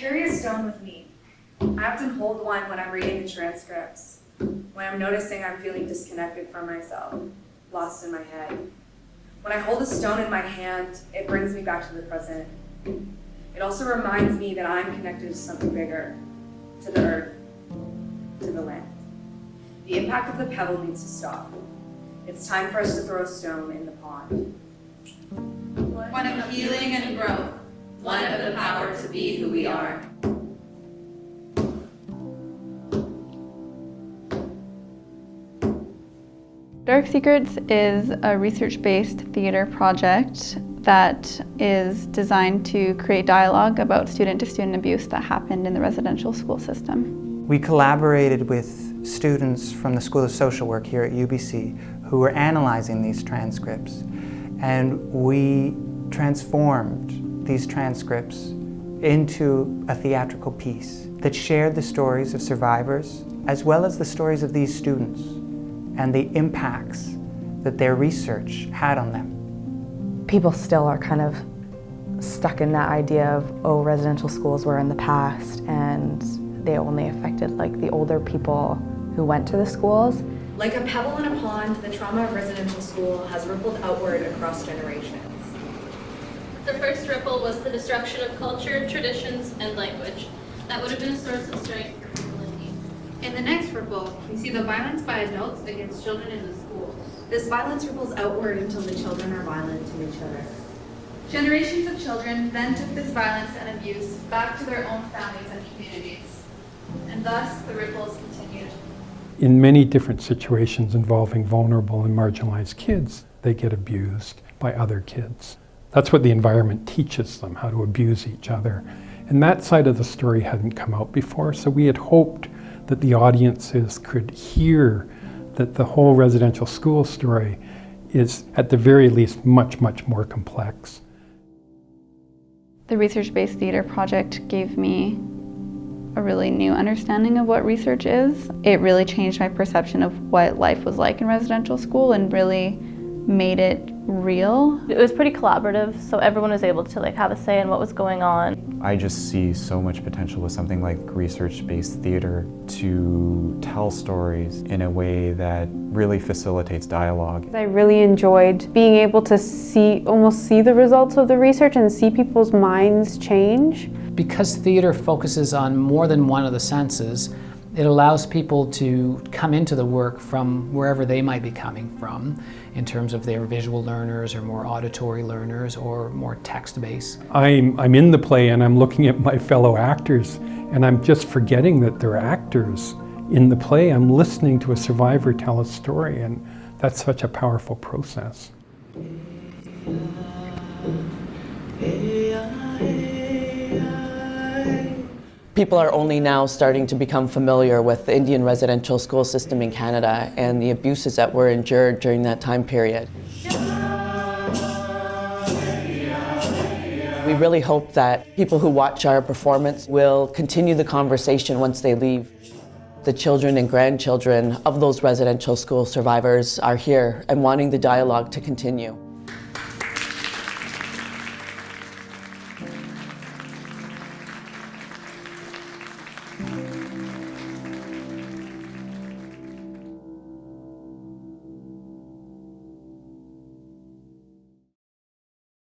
carry a stone with me. I often hold one when I'm reading the transcripts, when I'm noticing I'm feeling disconnected from myself, lost in my head. When I hold a stone in my hand, it brings me back to the present. It also reminds me that I'm connected to something bigger, to the earth, to the land. The impact of the pebble needs to stop. It's time for us to throw a stone in the pond. One of healing and growth, one of the power to be who we are. Dark Secrets is a research-based theater project that is designed to create dialogue about student-to-student abuse that happened in the residential school system. We collaborated with students from the School of Social Work here at UBC who were analyzing these transcripts, and we transformed these transcripts into a theatrical piece that shared the stories of survivors as well as the stories of these students and the impacts that their research had on them. People still are kind of stuck in that idea of, oh, residential schools were in the past and they only affected like the older people who went to the schools. Like a pebble in a pond, the trauma of residential school has rippled outward across generations. The first ripple was the destruction of culture, traditions, and language. That would have been a source of strength for people in need. In the next ripple, we see the violence by adults against children in the schools. This violence ripples outward until the children are violent to each other. Generations of children then took this violence and abuse back to their own families and communities. And thus, the ripples continued. In many different situations involving vulnerable and marginalized kids, they get abused by other kids. That's what the environment teaches them, how to abuse each other. And that side of the story hadn't come out before, so we had hoped that the audiences could hear that the whole residential school story is, at the very least, much, much more complex. The research-based theater project gave me a really new understanding of what research is. It really changed my perception of what life was like in residential school and really made it real. It was pretty collaborative, so everyone was able to have a say in what was going on. I just see so much potential with something like research-based theater to tell stories in a way that really facilitates dialogue. I really enjoyed being able to almost see the results of the research and see people's minds change. Because theater focuses on more than one of the senses, it allows people to come into the work from wherever they might be coming from, in terms of their visual learners or more auditory learners or more text-based. I'm in the play and I'm looking at my fellow actors and I'm just forgetting that they're actors in the play. I'm listening to a survivor tell a story, and that's such a powerful process. People are only now starting to become familiar with the Indian residential school system in Canada and the abuses that were endured during that time period. We really hope that people who watch our performance will continue the conversation once they leave. The children and grandchildren of those residential school survivors are here and wanting the dialogue to continue.